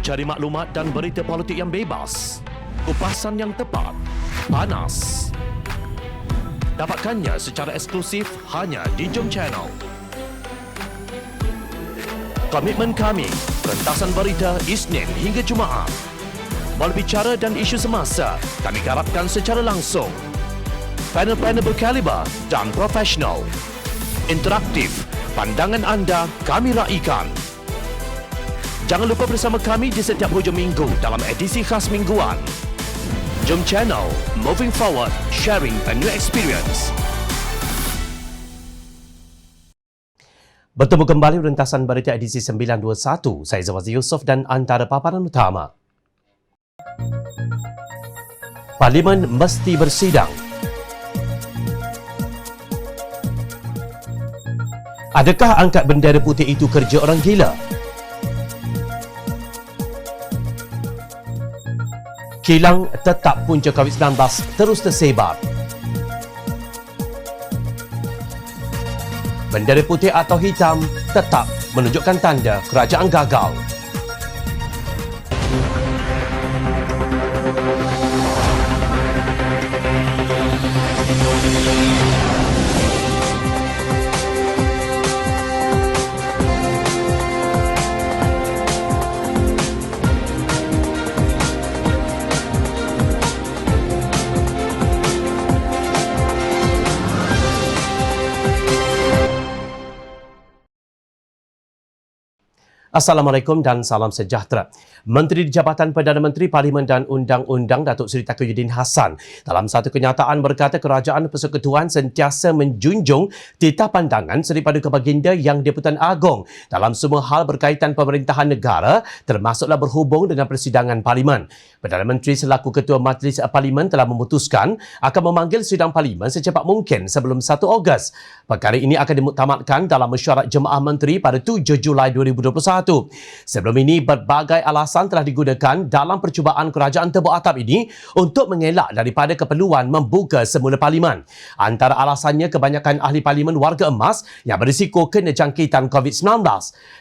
Cari maklumat dan berita politik yang bebas, kupasan yang tepat, panas. Dapatkannya secara eksklusif hanya di Jom Channel. Komitmen kami, pentasan berita Isnin hingga Jumaat. Berbicara dan isu semasa, kami garapkan secara langsung. Panel-panel berkaliber dan profesional. Interaktif, pandangan anda kami raikan. Jangan lupa bersama kami di setiap hujung minggu dalam edisi khas mingguan. Jom Channel, moving forward, sharing a new experience. Bertemu kembali rentasan berita edisi 921. Saya Zawazi Yusof dan antara paparan utama. Parlimen mesti bersidang. Adakah angkat bendera putih itu kerja orang gila? Kilang tetap punca COVID-19 terus tersebar. Bendera putih atau hitam tetap menunjukkan tanda kerajaan gagal. Assalamualaikum dan salam sejahtera. Menteri di Jabatan Perdana Menteri Parlimen dan Undang-Undang Datuk Seri Taqiyuddin Hassan dalam satu kenyataan berkata Kerajaan Persekutuan sentiasa menjunjung titah pandangan daripada kebaginda Yang di-Pertuan Agong dalam semua hal berkaitan pemerintahan negara termasuklah berhubung dengan persidangan Parlimen. Perdana Menteri selaku Ketua Majlis Parlimen telah memutuskan akan memanggil sidang Parlimen secepat mungkin sebelum 1 Ogos. Perkara ini akan dimuktamadkan dalam mesyuarat Jemaah Menteri pada 7 Julai 2021. Sebelum ini, berbagai alasan telah digunakan dalam percubaan kerajaan tebuk atap ini untuk mengelak daripada keperluan membuka semula Parlimen. Antara alasannya, kebanyakan ahli Parlimen warga emas yang berisiko kena jangkitan COVID-19.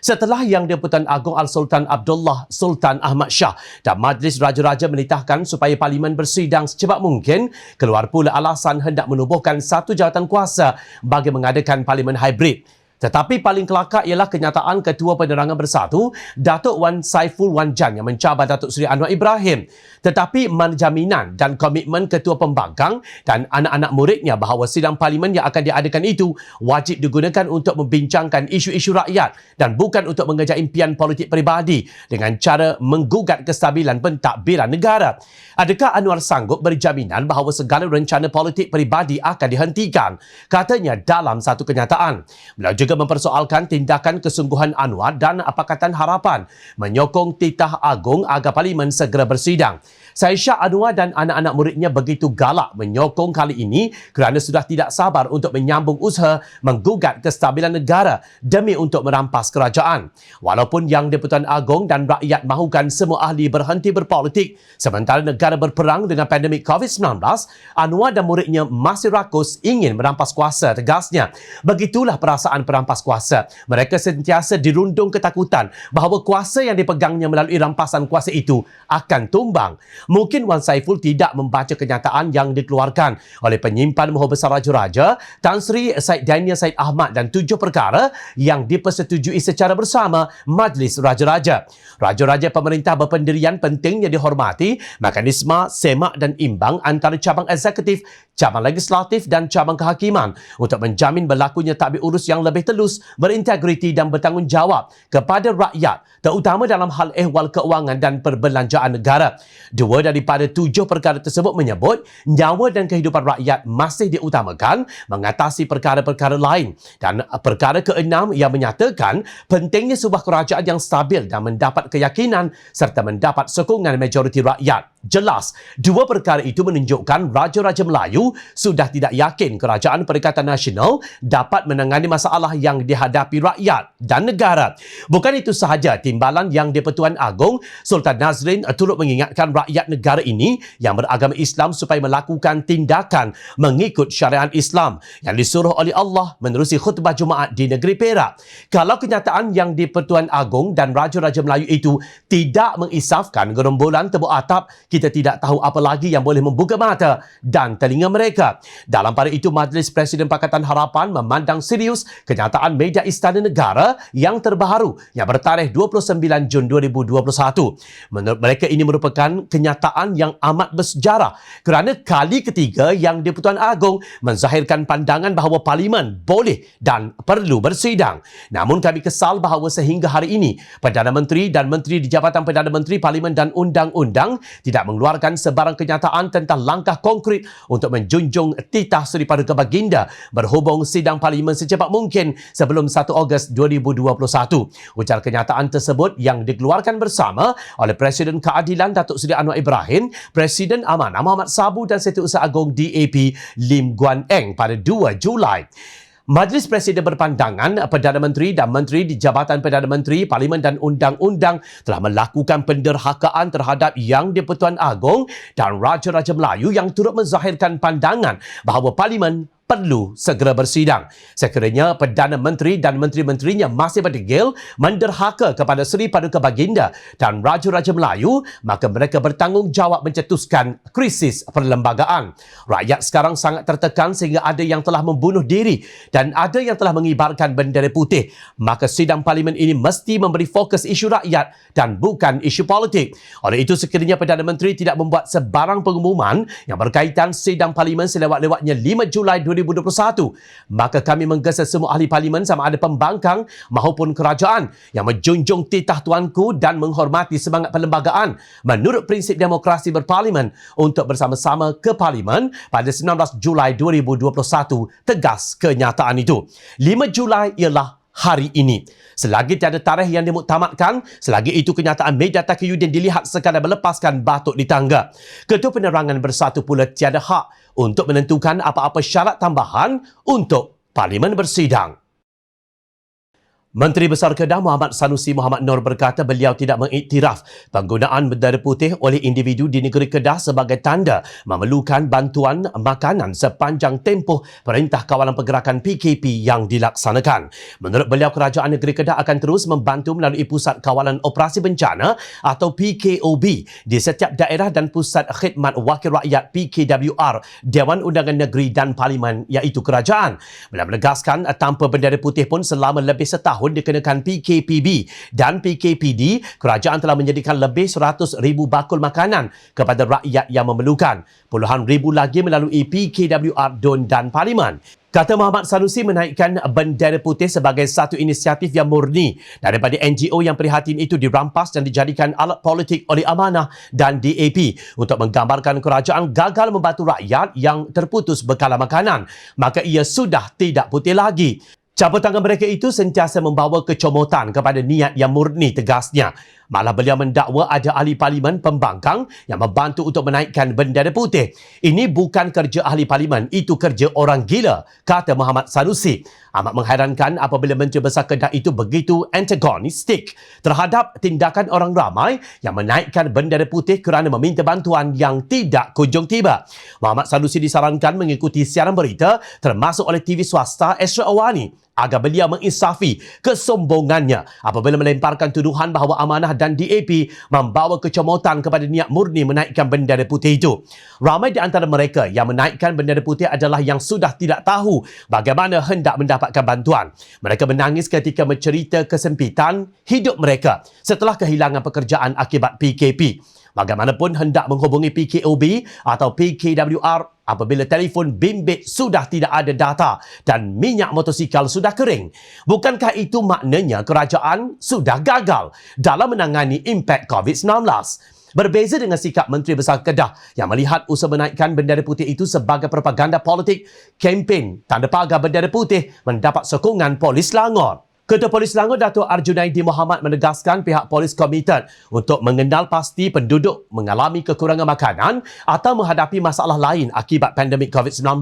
Setelah Yang di-Pertuan Agong Al-Sultan Abdullah Sultan Ahmad Shah dan Majlis Raja-Raja menitahkan supaya Parlimen bersidang secepat mungkin, keluar pula alasan hendak menubuhkan satu jawatan kuasa bagi mengadakan Parlimen hybrid. Tetapi paling kelakar ialah kenyataan Ketua Penerangan Bersatu, Datuk Wan Saiful Wan Jan yang mencabar Datuk Seri Anwar Ibrahim. Tetapi mana jaminan dan komitmen Ketua Pembangkang dan anak-anak muridnya bahawa sidang Parlimen yang akan diadakan itu wajib digunakan untuk membincangkan isu-isu rakyat dan bukan untuk mengejar impian politik peribadi dengan cara menggugat kestabilan pentadbiran negara. Adakah Anwar sanggup beri jaminan bahawa segala rencana politik peribadi akan dihentikan? Katanya dalam satu kenyataan. Beliau juga mempersoalkan tindakan kesungguhan Anwar dan Pakatan Harapan menyokong titah agung agar Parlimen segera bersidang. Syed Anwar dan anak-anak muridnya begitu galak menyokong kali ini kerana sudah tidak sabar untuk menyambung usaha menggugat kestabilan negara demi untuk merampas kerajaan. Walaupun Yang di-Pertuan Agong dan rakyat mahukan semua ahli berhenti berpolitik sementara negara berperang dengan pandemik COVID-19, Anwar dan muridnya masih rakus ingin merampas kuasa, tegasnya. Begitulah perasaan perampas kuasa. Mereka sentiasa dirundung ketakutan bahawa kuasa yang dipegangnya melalui rampasan kuasa itu akan tumbang. Mungkin Wan Saiful tidak membaca kenyataan yang dikeluarkan oleh penyimpan Maha Besar Raja-Raja Tan Sri Syed Daniel Syed Ahmad dan 7 perkara yang dipersetujui secara bersama Majlis Raja-Raja. Raja-Raja pemerintah berpendirian pentingnya dihormati mekanisme semak dan imbang antara cabang eksekutif, cabang legislatif dan cabang kehakiman untuk menjamin berlakunya tadbir urus yang lebih telus, berintegriti dan bertanggungjawab kepada rakyat, terutama dalam hal ehwal keuangan dan perbelanjaan negara. 2 daripada 7 perkara tersebut menyebut nyawa dan kehidupan rakyat masih diutamakan mengatasi perkara-perkara lain. Dan perkara ke-6 yang menyatakan pentingnya sebuah kerajaan yang stabil dan mendapat keyakinan serta mendapat sokongan majoriti rakyat. Jelas, 2 perkara itu menunjukkan Raja-Raja Melayu sudah tidak yakin Kerajaan Perikatan Nasional dapat menangani masalah masalah yang dihadapi rakyat dan negara. Bukan itu sahaja, Timbalan Yang di-Pertuan Agong Sultan Nazrin turut mengingatkan rakyat negara ini yang beragama Islam supaya melakukan tindakan mengikut syariat Islam yang disuruh oleh Allah menerusi khutbah Jumaat di negeri Perak. Kalau kenyataan Yang di-Pertuan Agong dan Raja-Raja Melayu itu tidak mengisafkan gerombolan tebuk atap, kita tidak tahu apa lagi yang boleh membuka mata dan telinga mereka. Dalam pada itu, Majlis Presiden Pakatan Harapan memandang serius kenyataan media Istana Negara yang terbaru yang bertarikh 29 Jun 2021. Menurut mereka, ini merupakan kenyataan yang amat bersejarah kerana kali ketiga Yang di-Pertuan Agong menzahirkan pandangan bahawa Parlimen boleh dan perlu bersidang. Namun kami kesal bahawa sehingga hari ini Perdana Menteri dan Menteri di Jabatan Perdana Menteri, Parlimen dan Undang-Undang tidak mengeluarkan sebarang kenyataan tentang langkah konkret untuk menjunjung titah Seri Paduka Baginda berhubung sidang Parlimen secepat mungkin sebelum 1 Ogos 2021. Ujar kenyataan tersebut yang dikeluarkan bersama oleh Presiden Keadilan Datuk Seri Anwar Ibrahim, Presiden Amanah Muhammad Sabu dan Setiausaha Agong DAP Lim Guan Eng pada 2 Julai. Majlis Presiden berpandangan Perdana Menteri dan Menteri di Jabatan Perdana Menteri, Parlimen dan Undang-Undang telah melakukan penderhakaan terhadap Yang di-Pertuan Agong dan Raja-Raja Melayu yang turut menzahirkan pandangan bahawa Parlimen perlu segera bersidang. Sekiranya Perdana Menteri dan menteri-menterinya masih berdegil menderhaka kepada Seri Paduka Baginda dan Raja-Raja Melayu, maka mereka bertanggungjawab mencetuskan krisis perlembagaan. Rakyat sekarang sangat tertekan sehingga ada yang telah membunuh diri dan ada yang telah mengibarkan bendera putih. Maka sidang Parlimen ini mesti memberi fokus isu rakyat dan bukan isu politik. Oleh itu, sekiranya Perdana Menteri tidak membuat sebarang pengumuman yang berkaitan sidang Parlimen selewat-lewatnya 5 Julai 2021, maka kami menggesa semua ahli Parlimen sama ada pembangkang maupun kerajaan yang menjunjung titah tuanku dan menghormati semangat perlembagaan menurut prinsip demokrasi berparlimen untuk bersama-sama ke Parlimen pada 19 Julai 2021. Tegas kenyataan itu. 5 Julai ialah hari ini. Selagi tiada tarikh yang dimuktamadkan, selagi itu kenyataan media Taqiyuddin dilihat sekadar melepaskan batuk di tangga. Ketua Penerangan Bersatu pula tiada hak untuk menentukan apa-apa syarat tambahan untuk Parlimen bersidang. Menteri Besar Kedah Muhammad Sanusi Muhammad Nur berkata beliau tidak mengiktiraf penggunaan bendera putih oleh individu di negeri Kedah sebagai tanda memerlukan bantuan makanan sepanjang tempoh Perintah Kawalan Pergerakan PKP yang dilaksanakan. Menurut beliau, Kerajaan Negeri Kedah akan terus membantu melalui Pusat Kawalan Operasi Bencana atau PKOB di setiap daerah dan Pusat Khidmat Wakil Rakyat PKWR, Dewan Undangan Negeri dan Parlimen iaitu Kerajaan. Beliau menegaskan tanpa bendera putih pun selama lebih setahun dikenakan PKPB dan PKPD, kerajaan telah menyediakan lebih 100,000 bakul makanan kepada rakyat yang memerlukan. Puluhan ribu lagi melalui PKWR, DUN dan Parlimen. Kata Muhammad Sanusi, menaikkan bendera putih sebagai satu inisiatif yang murni daripada NGO yang prihatin itu dirampas dan dijadikan alat politik oleh Amanah dan DAP untuk menggambarkan kerajaan gagal membantu rakyat yang terputus bekalan makanan. Maka ia sudah tidak putih lagi. Cabut tangan mereka itu sentiasa membawa kecomotan kepada niat yang murni, tegasnya. Malah beliau mendakwa ada ahli Parlimen pembangkang yang membantu untuk menaikkan bendera putih. Ini bukan kerja ahli Parlimen, itu kerja orang gila, kata Muhammad Sanusi. Amat menghairankan apabila Menteri Besar Kedah itu begitu antagonistik terhadap tindakan orang ramai yang menaikkan bendera putih kerana meminta bantuan yang tidak kunjung tiba. Muhammad Sanusi disarankan mengikuti siaran berita termasuk oleh TV swasta Astra Awani agar beliau menginsafi kesombongannya apabila melemparkan tuduhan bahawa Amanah dan DAP membawa kecomotan kepada niat murni menaikkan bendera putih itu. Ramai di antara mereka yang menaikkan bendera putih adalah yang sudah tidak tahu bagaimana hendak mendapatkan bantuan. Mereka menangis ketika mencerita kesempitan hidup mereka setelah kehilangan pekerjaan akibat PKP. Bagaimanapun hendak menghubungi PKOB atau PKWR apabila telefon bimbit sudah tidak ada data dan minyak motosikal sudah kering. Bukankah itu maknanya kerajaan sudah gagal dalam menangani impak COVID-19? Berbeza dengan sikap Menteri Besar Kedah yang melihat usaha menaikkan bendera putih itu sebagai propaganda politik, kempen tanda pagar bendera putih mendapat sokongan polis Selangor. Ketua Polis Selangor Datuk Arjunaidi Mohamad menegaskan pihak polis komited untuk mengenal pasti penduduk mengalami kekurangan makanan atau menghadapi masalah lain akibat pandemik COVID-19.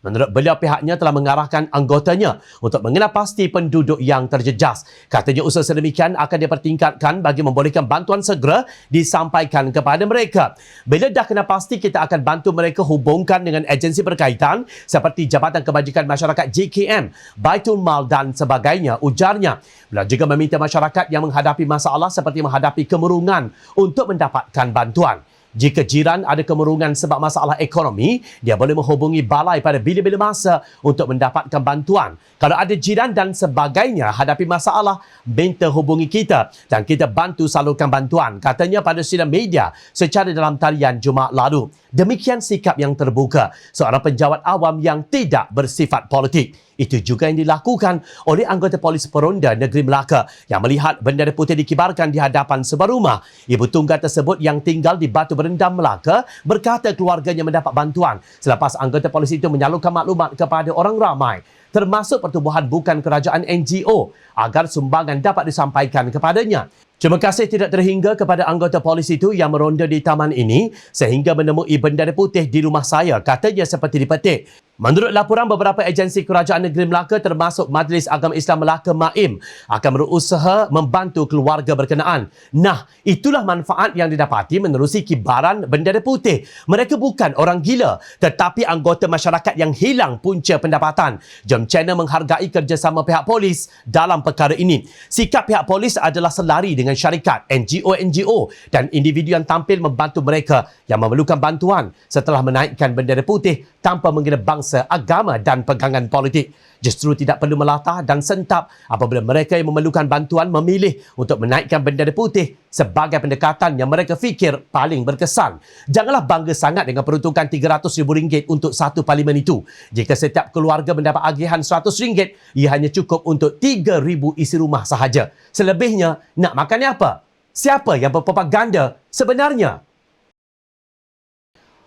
Menurut beliau, pihaknya telah mengarahkan anggotanya untuk mengenal pasti penduduk yang terjejas. Katanya usaha sedemikian akan dipertingkatkan bagi membolehkan bantuan segera disampaikan kepada mereka. Bila dah kenal pasti, kita akan bantu mereka hubungkan dengan agensi berkaitan seperti Jabatan Kebajikan Masyarakat JKM, Baitul Mal dan sebagainya. Ujarnya, beliau juga meminta masyarakat yang menghadapi masalah seperti menghadapi kemurungan untuk mendapatkan bantuan. Jika jiran ada kemurungan sebab masalah ekonomi, dia boleh menghubungi balai pada bila-bila masa untuk mendapatkan bantuan. Kalau ada jiran dan sebagainya hadapi masalah, minta hubungi kita dan kita bantu salurkan bantuan, katanya pada sidang media secara dalam talian Jumaat lalu. Demikian sikap yang terbuka seorang penjawat awam yang tidak bersifat politik. Itu juga yang dilakukan oleh anggota polis Peronda Negeri Melaka yang melihat bendera putih dikibarkan di hadapan sebuah rumah. Ibu tunggal tersebut yang tinggal di Batu Berendam, Melaka, berkata keluarganya mendapat bantuan selepas anggota polis itu menyalurkan maklumat kepada orang ramai, termasuk pertubuhan bukan kerajaan NGO, agar sumbangan dapat disampaikan kepadanya. Terima kasih tidak terhingga kepada anggota polis itu yang meronda di taman ini sehingga menemui bendera putih di rumah saya, katanya seperti dipetik. Menurut laporan, beberapa agensi kerajaan negeri Melaka termasuk Majlis Agama Islam Melaka MAIM akan berusaha membantu keluarga berkenaan. Nah, itulah manfaat yang didapati menerusi kibaran bendera putih. Mereka bukan orang gila tetapi anggota masyarakat yang hilang punca pendapatan. Jom channel menghargai kerjasama pihak polis dalam perkara ini. Sikap pihak polis adalah selari dengan syarikat, NGO dan individu yang tampil membantu mereka yang memerlukan bantuan setelah menaikkan bendera putih tanpa mengira bangsa, agama dan pegangan politik. Justru tidak perlu melatah dan sentap apabila mereka yang memerlukan bantuan memilih untuk menaikkan bendera putih sebagai pendekatan yang mereka fikir paling berkesan. Janganlah bangga sangat dengan peruntukan RM300,000 untuk satu parlimen itu. Jika setiap keluarga mendapat agihan RM100, ia hanya cukup untuk 3,000 isi rumah sahaja. Selebihnya, nak makan apa? Siapa yang berpropaganda sebenarnya?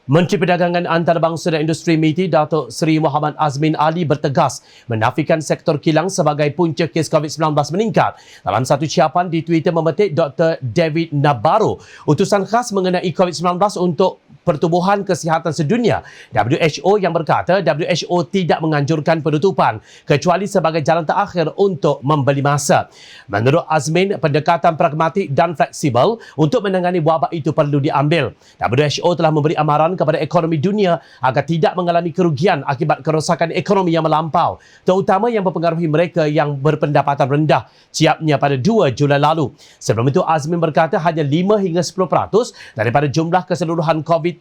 Menteri Perdagangan Antarabangsa dan Industri MITI Datuk Seri Muhammad Azmin Ali bertegas menafikan sektor kilang sebagai punca kes COVID-19 meningkat. Dalam satu ucapan di Twitter memetik Dr. David Nabarro, utusan khas mengenai COVID-19 untuk Pertubuhan Kesihatan Sedunia WHO yang berkata WHO tidak menganjurkan penutupan kecuali sebagai jalan terakhir untuk membeli masa. Menurut Azmin, pendekatan pragmatik dan fleksibel untuk menangani wabak itu perlu diambil. WHO telah memberi amaran kepada ekonomi dunia agar tidak mengalami kerugian akibat kerosakan ekonomi yang melampau, terutama yang mempengaruhi mereka yang berpendapatan rendah, siapnya pada 2 Julai lalu. Sebelum itu, Azmin berkata hanya 5 hingga 10% daripada jumlah keseluruhan COVID-19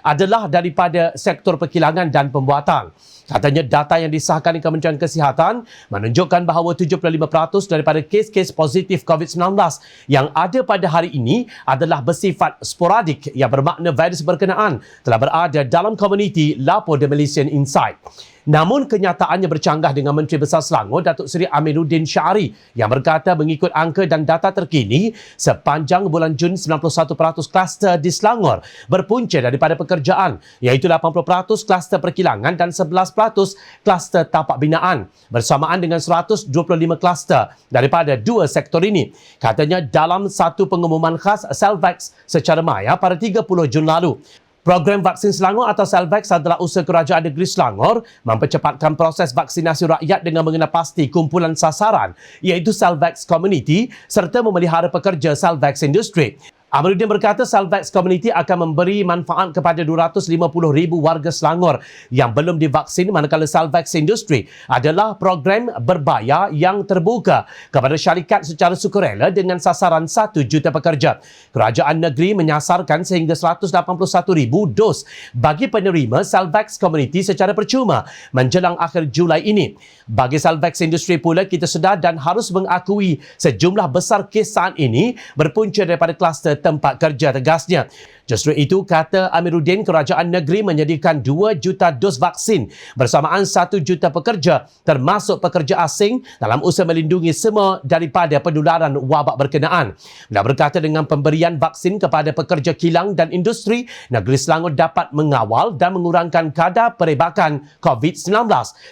adalah daripada sektor perkilangan dan pembuatan. Katanya data yang disahkan di Kementerian Kesihatan menunjukkan bahawa 75% daripada kes-kes positif COVID-19 yang ada pada hari ini adalah bersifat sporadik, yang bermakna virus berkenaan telah berada dalam komuniti, lapor The Malaysian Insight. Namun kenyataannya bercanggah dengan Menteri Besar Selangor Datuk Seri Amiruddin Syari yang berkata mengikut angka dan data terkini sepanjang bulan Jun 91% kluster di Selangor berpunca daripada pekerjaan, iaitu 80% kluster perkilangan dan 11% kluster tapak binaan, bersamaan dengan 125 kluster daripada dua sektor ini. Katanya dalam satu pengumuman khas Selvax secara maya pada 30 Jun lalu. Program Vaksin Selangor atau Selvax adalah usaha Kerajaan Negeri Selangor mempercepatkan proses vaksinasi rakyat dengan mengenal pasti kumpulan sasaran, iaitu Selvax Community, serta memelihara pekerja Selvax Industry. Amiruddin berkata Selvax Community akan memberi manfaat kepada 250,000 warga Selangor yang belum divaksin, manakala Selvax Industry adalah program berbayar yang terbuka kepada syarikat secara sukarela dengan sasaran 1 juta pekerja. Kerajaan negeri menyasarkan sehingga 181,000 dos bagi penerima Selvax Community secara percuma menjelang akhir Julai ini. Bagi Selvax Industry pula, kita sedar dan harus mengakui sejumlah besar kes saat ini berpunca daripada kluster tempat kerja, tegasnya. Justru itu, kata Amiruddin, kerajaan negeri menyediakan 2 juta dos vaksin bersamaan 1 juta pekerja termasuk pekerja asing dalam usaha melindungi semua daripada penularan wabak berkenaan. Beliau berkata dengan pemberian vaksin kepada pekerja kilang dan industri, negeri Selangor dapat mengawal dan mengurangkan kadar perebakan COVID-19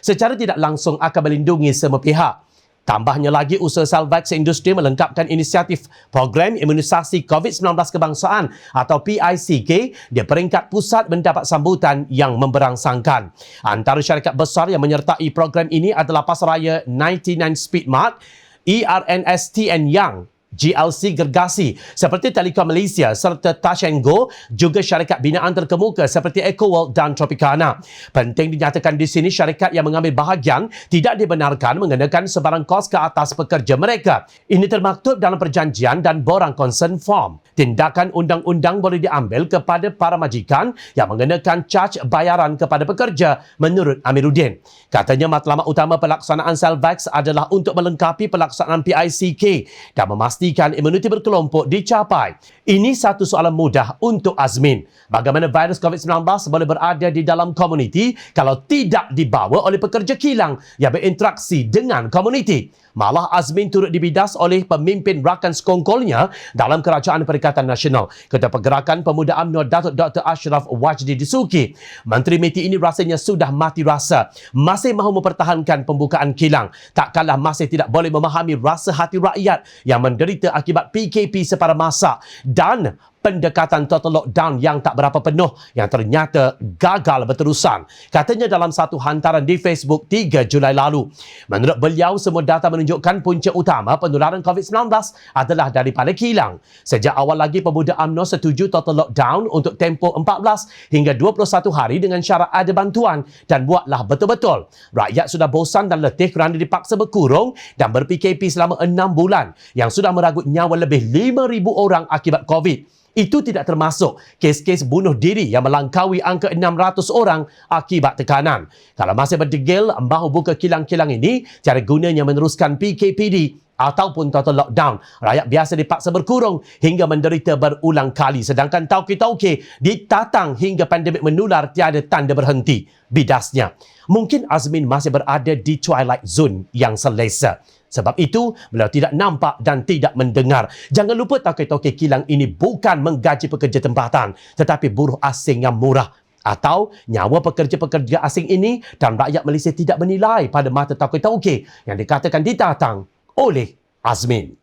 secara tidak langsung akan melindungi semua pihak. Tambahnya lagi, usaha Selvax Industri melengkapkan inisiatif Program Imunisasi COVID-19 Kebangsaan atau PICK di peringkat pusat mendapat sambutan yang memberangsangkan. Antara syarikat besar yang menyertai program ini adalah Pasaraya 99 Speedmart, ERNST and Young, GLC Gergasi seperti Telekom Malaysia serta Touch and Go, juga syarikat binaan terkemuka seperti EcoWorld dan Tropicana. Penting dinyatakan di sini syarikat yang mengambil bahagian tidak dibenarkan mengenakan sebarang kos ke atas pekerja mereka. Ini termaktub dalam perjanjian dan borang consent form. Tindakan undang-undang boleh diambil kepada para majikan yang mengenakan caj bayaran kepada pekerja, menurut Amiruddin. Katanya matlamat utama pelaksanaan Selvax adalah untuk melengkapi pelaksanaan PICK dan memastikan imuniti berkelompok dicapai. Ini satu soalan mudah untuk Azmin. Bagaimana virus COVID-19 boleh berada di dalam komuniti kalau tidak dibawa oleh pekerja kilang yang berinteraksi dengan komuniti? Malah Azmin turut dibidas oleh pemimpin rakan sekongkolnya dalam Kerajaan Perikatan Nasional, Ketua Pergerakan Pemuda UMNO Datuk Dr. Ashraf Wajdi Disuki. Menteri MITI ini rasanya sudah mati rasa, masih mahu mempertahankan pembukaan kilang. Tak kalah masih tidak boleh memahami rasa hati rakyat yang menderita akibat PKP sepada masa dan pendekatan total lockdown yang tak berapa penuh yang ternyata gagal berterusan. Katanya dalam satu hantaran di Facebook 3 Julai lalu. Menurut beliau, semua data menunjukkan punca utama penularan COVID-19 adalah daripada kilang. Sejak awal lagi, Pemuda UMNO setuju total lockdown untuk tempoh 14 hingga 21 hari dengan syarat ada bantuan dan buatlah betul-betul. Rakyat sudah bosan dan letih kerana dipaksa berkurung dan ber-PKP selama 6 bulan yang sudah meragut nyawa lebih 5,000 orang akibat COVID. Itu tidak termasuk kes-kes bunuh diri yang melangkaui angka 600 orang akibat tekanan. Kalau masih berdegil mahu buka kilang-kilang ini, tiada gunanya meneruskan PKPD ataupun total lockdown. Rakyat biasa dipaksa berkurung hingga menderita berulang kali. Sedangkan tauke-tauke ditatang hingga pandemik menular tiada tanda berhenti. Bidasnya. Mungkin Azmin masih berada di twilight zone yang selesa. Sebab itu, beliau tidak nampak dan tidak mendengar. Jangan lupa tauke-tauke kilang ini bukan menggaji pekerja tempatan, tetapi buruh asing yang murah. Atau nyawa pekerja-pekerja asing ini dan rakyat Malaysia tidak bernilai pada mata tauke-tauke yang dikatakan ditatang oleh Azmin.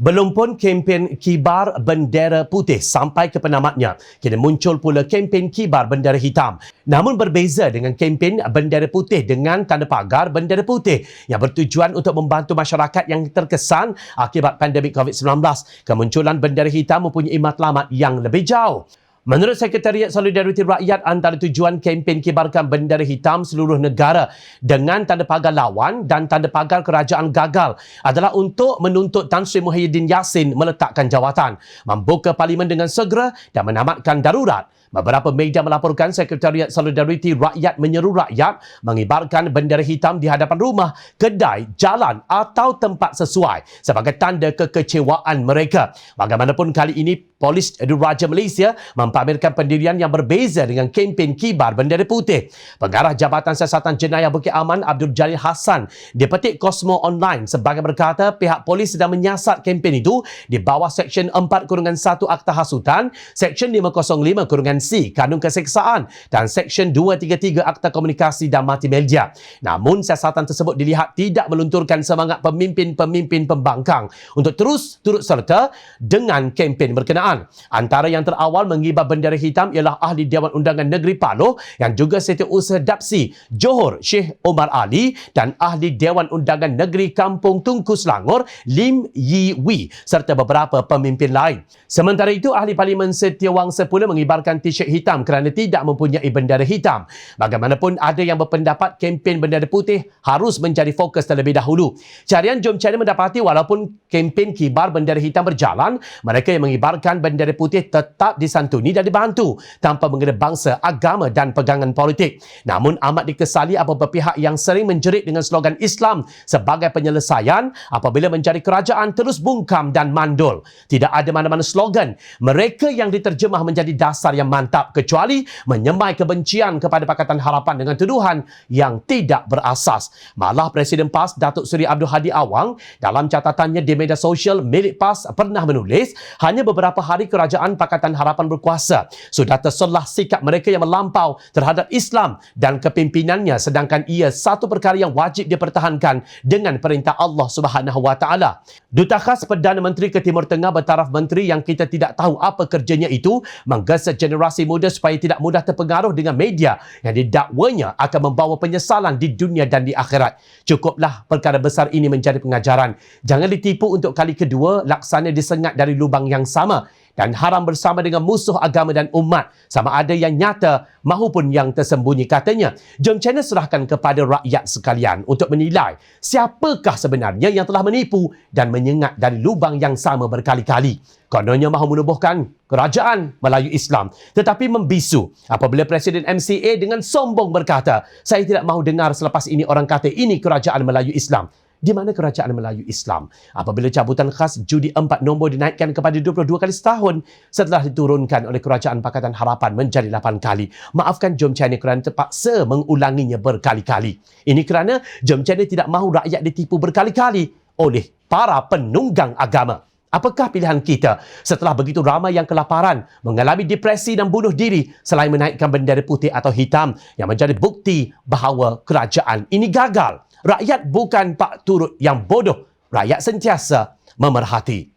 Belum pun kempen kibar bendera putih sampai ke penamatnya, kini muncul pula kempen kibar bendera hitam. Namun berbeza dengan kempen bendera putih dengan tanda pagar bendera putih yang bertujuan untuk membantu masyarakat yang terkesan akibat pandemik COVID-19. Kemunculan bendera hitam mempunyai matlamat yang lebih jauh. Menurut Sekretariat Solidariti Rakyat, antara tujuan kempen kibarkan bendera hitam seluruh negara dengan tanda pagar lawan dan tanda pagar kerajaan gagal adalah untuk menuntut Tan Sri Muhyiddin Yassin meletakkan jawatan, membuka parlimen dengan segera dan menamatkan darurat. Beberapa media melaporkan Sekretariat Solidariti Rakyat menyeru rakyat mengibarkan bendera hitam di hadapan rumah, kedai, jalan atau tempat sesuai sebagai tanda kekecewaan mereka. Bagaimanapun kali ini, Polis Diraja Malaysia mempamerkan pendirian yang berbeza dengan kempen kibar bendera putih. Pengarah Jabatan Siasatan Jenayah Bukit Aman Abdul Jalil Hassan dipetik Cosmo Online sebagai berkata pihak polis sedang menyiasat kempen itu di bawah Seksyen 4-1 Akta Hasutan, Seksyen 505-C Kanun Keseksaan dan Seksyen 233 Akta Komunikasi dan Multimedia. Namun siasatan tersebut dilihat tidak melunturkan semangat pemimpin-pemimpin pembangkang untuk terus turut serta dengan kempen berkenaan. Antara yang terawal mengibar bendera hitam ialah Ahli Dewan Undangan Negeri Paloh yang juga Setiausaha Dapsi Johor Sheikh Omar Ali dan Ahli Dewan Undangan Negeri Kampung Tunku Selangor Lim Yi Wee serta beberapa pemimpin lain. Sementara itu, Ahli Parlimen Setiawangsa pula mengibarkan t-shirt hitam kerana tidak mempunyai bendera hitam. Bagaimanapun, ada yang berpendapat kempen bendera putih harus menjadi fokus terlebih dahulu. Carian Jom Cari mendapati walaupun kempen kibar bendera hitam berjalan, mereka yang mengibarkan bendera putih tetap disantuni dan dibantu tanpa mengena bangsa, agama dan pegangan politik. Namun amat dikesali apabila pihak yang sering menjerit dengan slogan Islam sebagai penyelesaian apabila menjadi kerajaan terus bungkam dan mandul. Tidak ada mana-mana slogan mereka yang diterjemah menjadi dasar yang mantap kecuali menyemai kebencian kepada Pakatan Harapan dengan tuduhan yang tidak berasas. Malah Presiden PAS Datuk Seri Abdul Hadi Awang dalam catatannya di media sosial milik PAS pernah menulis hanya beberapa hari kerajaan Pakatan Harapan berkuasa berkuasa sudah terselah sikap mereka yang melampau terhadap Islam dan kepimpinannya, sedangkan ia satu perkara yang wajib dipertahankan dengan perintah Allah Subhanahu Wa Taala. Duta khas Perdana Menteri ke Timur Tengah bertaraf menteri yang kita tidak tahu apa kerjanya itu menggesa generasi muda supaya tidak mudah terpengaruh dengan media yang didakwanya akan membawa penyesalan di dunia dan di akhirat. Cukuplah perkara besar ini menjadi pengajaran. Jangan ditipu untuk kali kedua, laksana disengat dari lubang yang sama dan haram bersama dengan musuh agama dan umat, sama ada yang nyata maupun yang tersembunyi, katanya. Jom channel serahkan kepada rakyat sekalian untuk menilai siapakah sebenarnya yang telah menipu dan menyengat dari lubang yang sama berkali-kali. Kononnya mahu menubuhkan kerajaan Melayu Islam, tetapi membisu apabila Presiden MCA dengan sombong berkata, saya tidak mahu dengar selepas ini orang kata ini kerajaan Melayu Islam. Di mana kerajaan Melayu Islam apabila cabutan khas judi 4 nombor dinaikkan kepada 22 kali setahun setelah diturunkan oleh Kerajaan Pakatan Harapan menjadi 8 kali. Maafkan Jom Channel kerana terpaksa mengulanginya berkali-kali. Ini kerana Jom Channel tidak mahu rakyat ditipu berkali-kali oleh para penunggang agama. Apakah pilihan kita setelah begitu ramai yang kelaparan, mengalami depresi dan bunuh diri selain menaikkan bendera putih atau hitam yang menjadi bukti bahawa kerajaan ini gagal? Rakyat bukan pak turut yang bodoh. Rakyat sentiasa memerhati.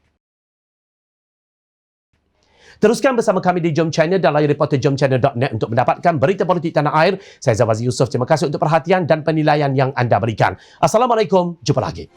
Teruskan bersama kami di Jom Channel dan layar reporter jomchannel.net untuk mendapatkan berita politik tanah air. Saya Zawazi Yusof. Terima kasih untuk perhatian dan penilaian yang anda berikan. Assalamualaikum. Jumpa lagi.